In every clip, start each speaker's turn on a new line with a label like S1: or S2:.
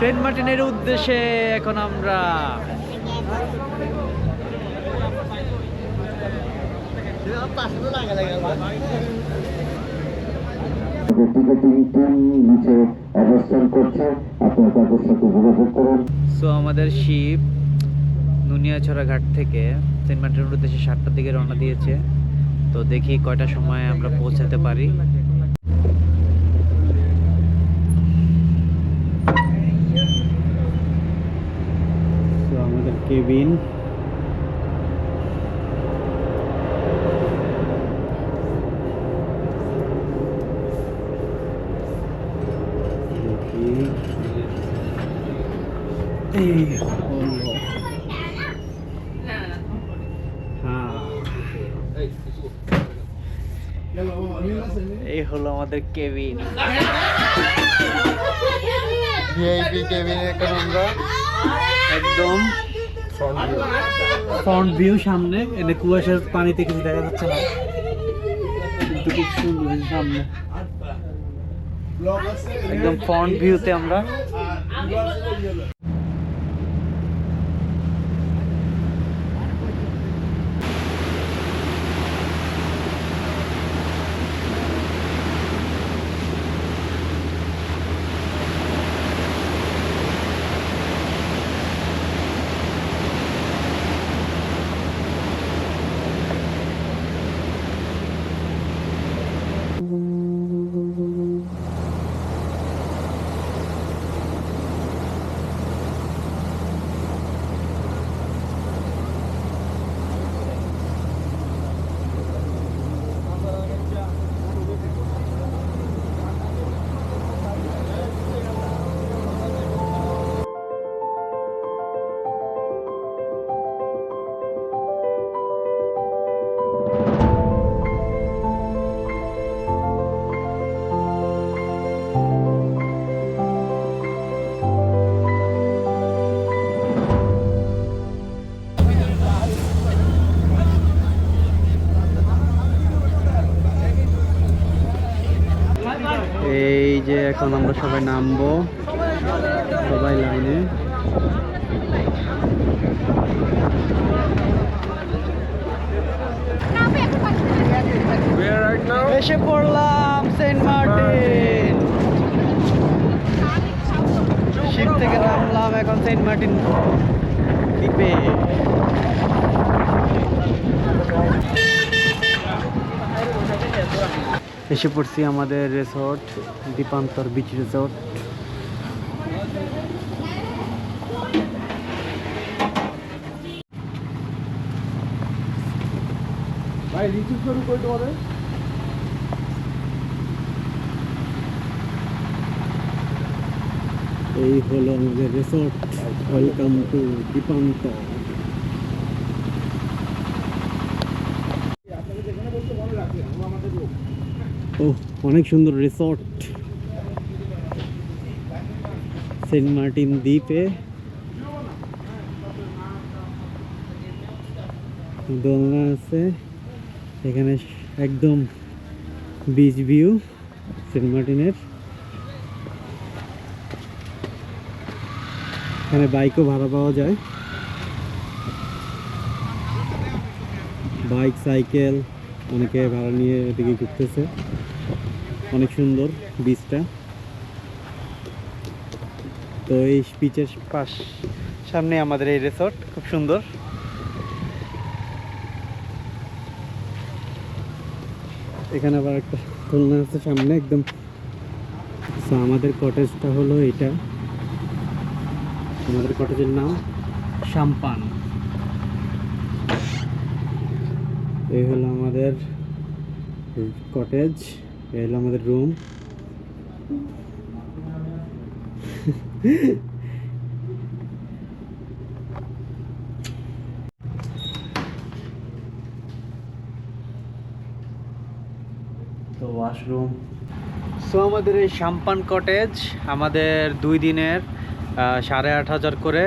S1: Saint মার্টিনের উদ্দেশ্যে এখন আমরা আমাদের শিপ নুনিয়াছড়া ঘাট থেকে সেন্ট মার্টিনের উদ্দেশ্যে 7টার দিকে রওনা দিয়েছে। তো দেখি কয়টার সময় আমরা পৌঁছাতে পারি। আমাদের কেবিন এই হলো আমাদের কেবিন। ভিআইপি কেবিনে এখন আমরা একদম ফ্রন্ট ভিউ, সামনে এনে কুয়াশার পানিতে কিছু দেখা যাচ্ছে না, কিন্তু খুব সুন্দর সামনে একদম ফ্রন্ট ভিউতে আমরা। এই যে এখন আমরা সবাই নামবো, সবাই লাইনে। এসে পড়লাম সেন্ট মার্টিন। শিপ থেকে নামলাম এখন সেন্ট মার্টিন দ্বীপে। এসে পড়ছি আমাদের রিসোর্ট, দ্বীপান্তর বিচ রিসোর্ট। এই হলো আমাদের রিসোর্ট। Welcome to Dwipantar. ও অনেক সুন্দর রিসোর্ট সেন্ট মার্টিন দ্বীপে। দোলনা আছে এখানে, একদম বিচ ভিউ সেন্ট মার্টিনের। এখানে বাইকও ভাড়া পাওয়া যায়, বাইক সাইকেল অনেকে ভাড়া নিয়ে এদিকে ঘুরতেছে। অনেক সুন্দর বিচটা। তো এই বিচের সামনে আমাদের এই রিসোর্ট, খুব সুন্দর। এখানে আবার একটা দোলনা আছে সামনে একদম। আমাদের কটেজটা হলো এটা, আমাদের কটেজের নাম সাম্পান। এই হলো আমাদের কটেজ, এই হলো আমাদের রুম। তো ওয়াশরুম। সো আমাদের এই সাম্পান কটেজ আমাদের 2 দিনের 8,500 করে,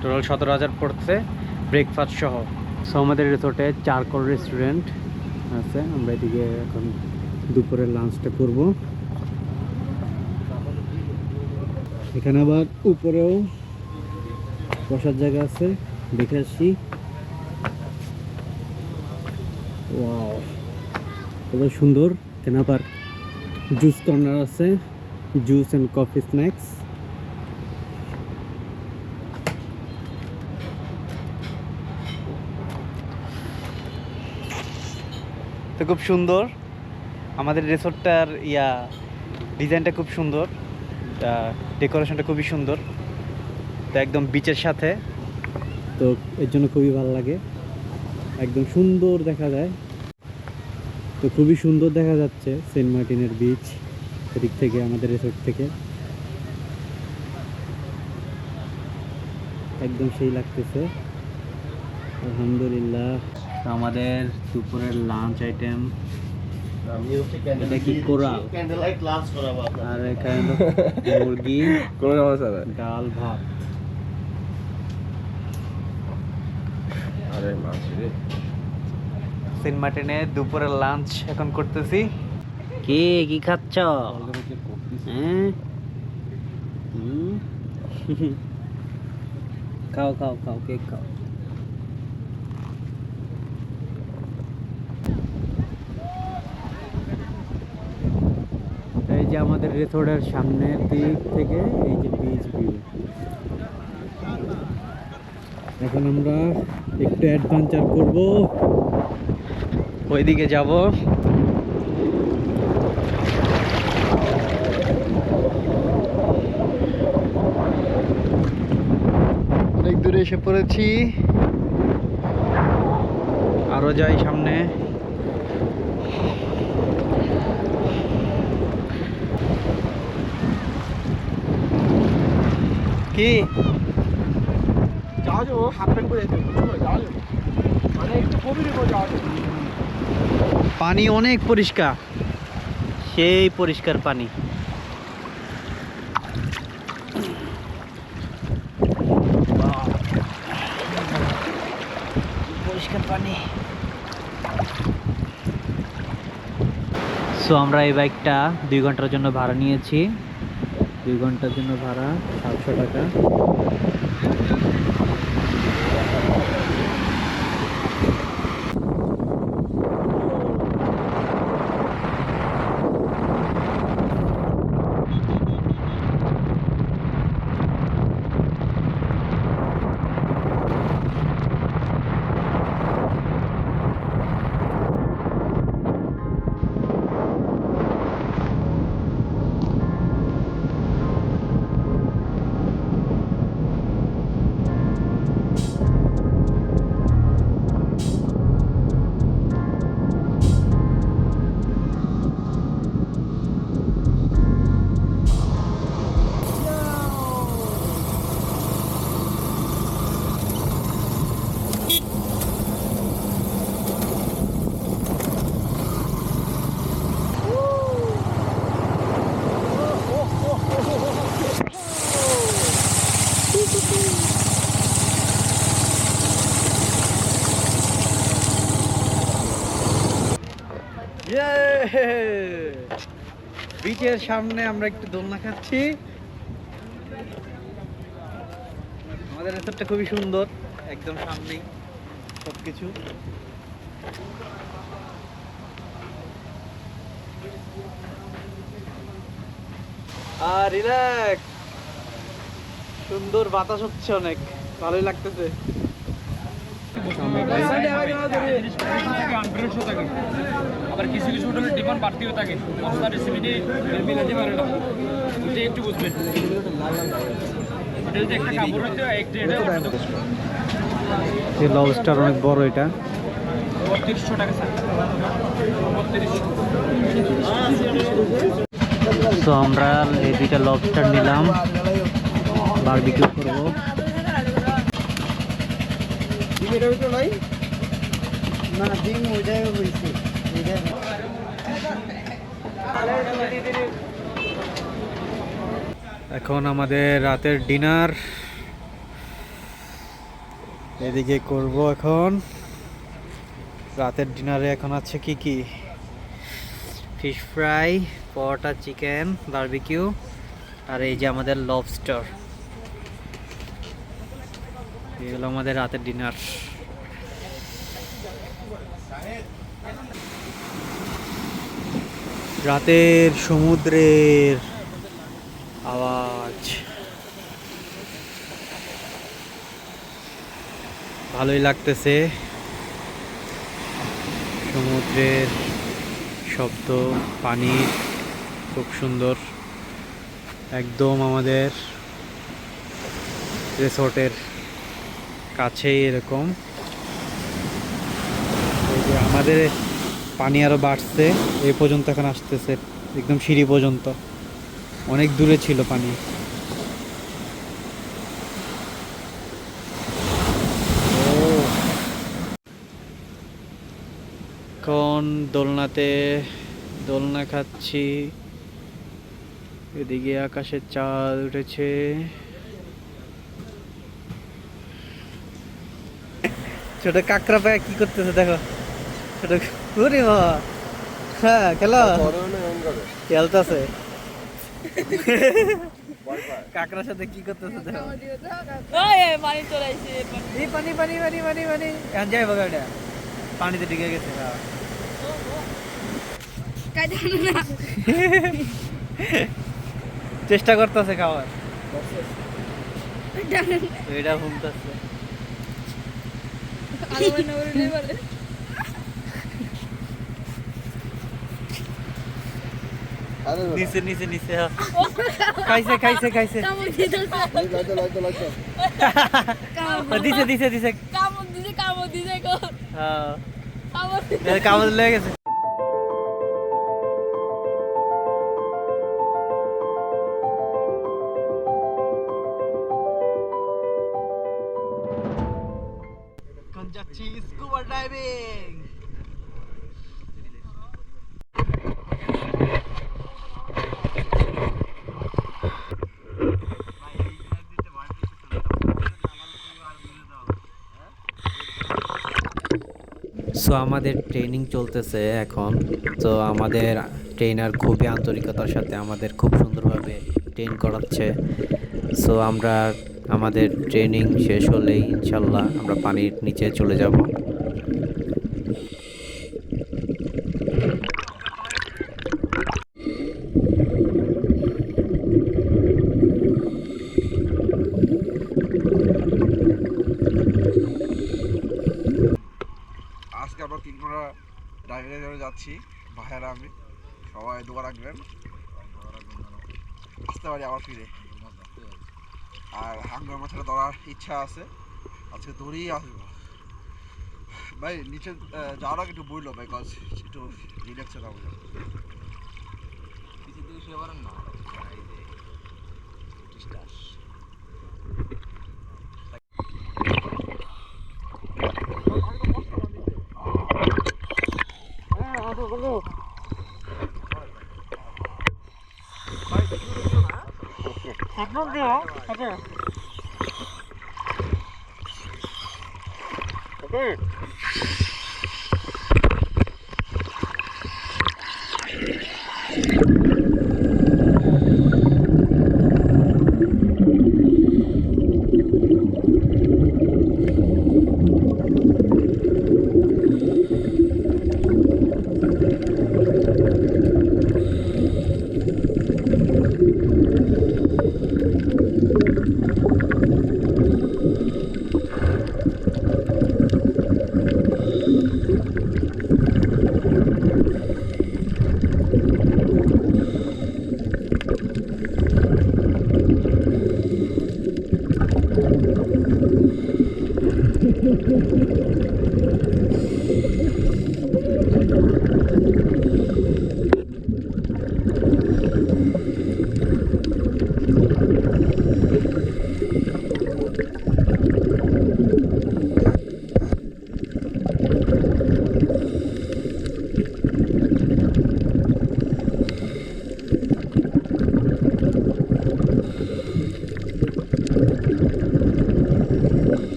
S1: টোটাল 17,000 পড়ছে ব্রেকফাস্ট সহ। সো আমাদের রিসোর্টে চারকোল রেস্টুরেন্ট আছে। আমরা এদিকে এখন দুপুরের লাঞ্চটা করব। এখানে আবার উপরেও বসার জায়গা আছে, দেখে আসি। ওয়াও, কত সুন্দর। এখানে আবার জুস কর্নার আছে, জুস এন্ড কফি স্ন্যাক্স। তো খুব সুন্দর আমাদের রিসোর্টটার ডিজাইনটা খুব সুন্দর, ডেকোরেশনটা খুবই সুন্দর। তো একদম বিচের সাথে, তো এর জন্য খুবই ভালো লাগে, একদম সুন্দর দেখা যায়। তো খুবই সুন্দর দেখা যাচ্ছে সেন্ট মার্টিনের বিচ এদিক থেকে, আমাদের রিসোর্ট থেকে একদম সেই লাগতেছে। আলহামদুলিল্লাহ। আমাদের দুপুরের লাঞ্চ আইটেম, এটা কি কোরাল, আর এখানে মুরগি, ডাল, ভাত। সেন্ট মার্টিনে দুপুরের লাঞ্চ এখন করতেছি। কি খাচ্ছ? হ্যাঁ, খাও খাও খাও, কেক খাও। এই যে আমাদের রিসোর্টের সামনের দিক থেকে এই যে বিচ ভিউ। এখন আমরা একটু অ্যাডভেঞ্চার করব, ওইদিকে যাব। অনেক দূরে এসে পড়েছি, আরো যাই সামনে। কি পানি অনেক পরিষ্কার, সেই পরিষ্কার পানি। পরিষ্কার পানি। সো আমরা এই বাইকটা 2 ঘন্টার জন্য ভাড়া নিয়েছি। 2 ঘন্টার জন্য ভাড়া 700 টাকা। বিচের সামনে আমরা একটু দোলনা খাচ্ছি। আমাদের রিসোর্টটা খুবই সুন্দর, একদম সামনেই সবকিছু। আর রিল্যাক্স, সুন্দর বাতাস হচ্ছে, অনেক ভালোই লাগতেছে।
S2: আবার কিছু কিছু হোটেলের ডিমান্ড বাড়তিও থাকে, মশলা রেসিপিটি মিলাতে পারে না, এটা একটু বুঝবেন। এটা যদি একটা কাপড় হইতে
S1: লবস্টার অনেক বড়, এটা
S2: 3200 টাকা স্যার, 3200।
S1: তো আমরা এই দুইটা লবস্টার নিলাম, বারবিকিউ করবো। এখন আমাদের রাতের ডিনার এদিকে করব। এখন রাতের ডিনারে এখন আছে কি কি, ফিশ ফ্রাই, পরোটা, চিকেন, বারবিকিউ, আর এই যে আমাদের লবস্টার। এগুলো আমাদের রাতের ডিনার। রাতের সমুদ্রের আওয়াজ ভালোই লাগতেছে, সমুদ্রের শব্দ, পানি খুব সুন্দর, একদম আমাদের রিসোর্টের কাছেই এরকম। এই যে আমাদের পানি আরো বাড়ছে, এই পর্যন্ত এখন আসতেছে, একদম সিঁড়ি পর্যন্ত, অনেক দূরে ছিল পানি। এখন দোলনা খাচ্ছি, এদিকে আকাশে চাঁদ উঠেছে। ছোট কাকড়া পায় কি করতেছে দেখো, ছোট ওরে বাবা, হ্যাঁ খেলতেছে কাকড়ার সাথে কি করতেছে দেখো। পানি পানি পানি পানি পানি এখন যাই বাবা, এটা পানিতে ঢুকে গেছে। চেষ্টা করতেছে খাওয়ার, এটা ঘুমতেছে। নিচে নিচে নিচে খাইছে খাইছে খাইছে, দিছে দিছে দিছে, হ্যাঁ কামড় লেগে গেছে। যাচ্ছি স্কুবা ডাইভিং। সো আমাদের ট্রেনিং চলতেছে এখন। তো আমাদের ট্রেনার খুবই আন্তরিকতার সাথে আমাদের খুব সুন্দরভাবে ট্রেন করাচ্ছে। সো আমরা আমাদের ট্রেনিং শেষ হলেই ইনশাল্লাহ আমরা পানির নিচে চলে যাব।
S3: আজকে আমরা 3 ঘন্টা ড্রাইভিংয়ে করে যাচ্ছি, ভাইয়ারা আমি সবাই দোয়া রাখবেন, আসতে পারি আবার ফিরে। আর হাঙ্গার মাথাটা ধরার ইচ্ছা আছে, আজকে ধরেই আসবো ভাই। নিচে যাওয়ার আগে একটু বললো ভাই, কজ একটু রিল্যাক্স হতে হবে।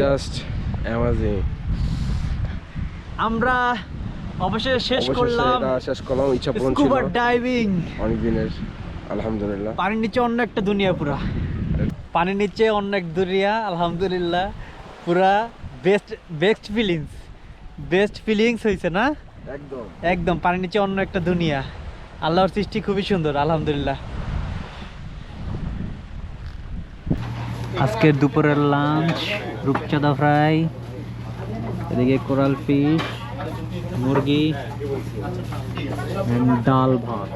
S4: Just amazing.
S1: আমরা অবশ্যই শেষ করলাম
S4: ইচ্ছা পূরণ ছিল
S1: স্কুবা ডাইভিং
S4: অনেক দিনের, আলহামদুলিল্লাহ।
S1: পানির নিচে অন্য একটা দুনিয়া, পুরা পানির নিচে অন্য এক দুনিয়া, আলহামদুলিল্লাহ। পুরা বেস্ট ফিলিংস হয়েছে না?
S4: একদম
S1: একদম পানির নিচে অন্য একটা দুনিয়া। আল্লাহর সৃষ্টি খুবই সুন্দর, আলহামদুলিল্লাহ। আজকের দুপুরের লাঞ্চ রূপচাঁদা ফ্রাই, এদিকে কোরাল ফিশ, মুরগি, ডাল ভাত।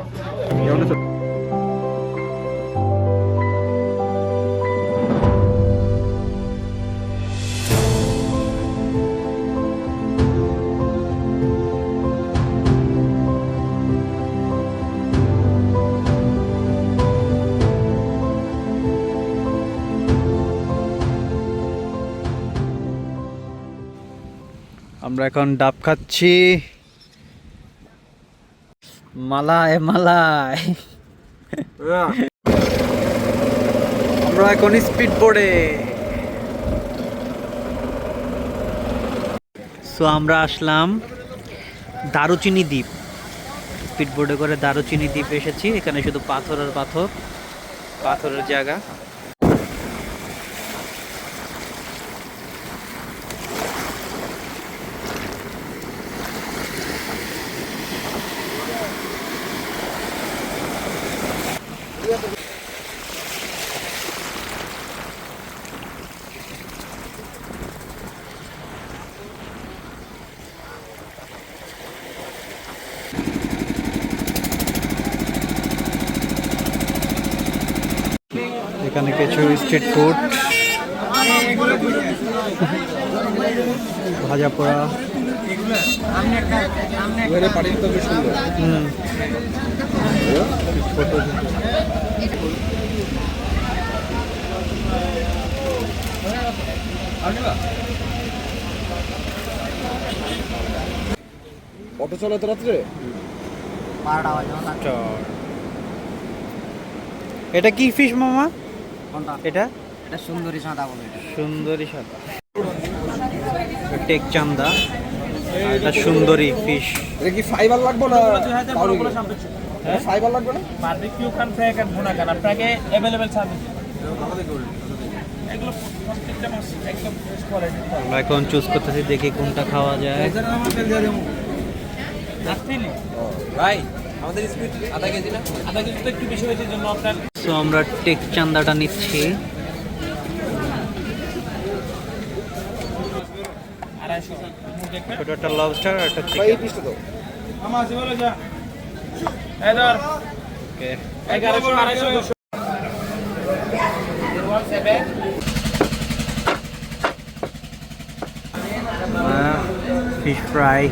S1: আমরা এখন ডাব খাচ্ছি। মালায় মালায়। আমরা এখন স্পিড বোর্ডে। সো আমরা আসলাম দারুচিনি দ্বীপ। স্পিড বোর্ডে করে দারুচিনি দ্বীপ এসেছি। এখানে শুধু পাথর আর পাথর, পাথরের জায়গা। এখানে কিছু স্ট্রিট ফুড, ভাজা পোড়া।
S4: অটো চলে তো রাত্রে?
S1: এটা কি ফিশ মামা? এটা
S5: এটা সুন্দরী সাদা বলে এটা।
S1: সুন্দরী সাদা, টেক চান্দা। আর এটা সুন্দরী ফিশ।
S4: এটা কি ফাইবার লাগবে না? ফাইবার লাগবে না?
S2: বারবিকিউ খান, ফ্রাই খান, ভুনা খান, আপনাকে অ্যাভেলেবেল সার্ভিস। এগুলো প্রত্যেকটা মাছ একদম ফ্রেশ কোয়ালিটি।
S1: আমরা এখন চুজ করতেছি, দেখি কোনটা খাওয়া যায়।
S2: আসছিলি ভাই, আমাদের স্পিড আধা কেজি না? আধা কেজি তো একটু বেশি হয়েছে, জন্য আপনার।
S1: সো আমরা টেক চান্দাটা নিচ্ছি।
S2: 250
S1: ছোট একটা লবস্টার আর একটা
S4: ভাই এই
S1: চিকেন।
S4: পিসটা দাও।
S2: আমার আছে বলে যা এই ধর
S1: ওকে,
S2: 1100 250
S1: ফিশ ফ্রাই।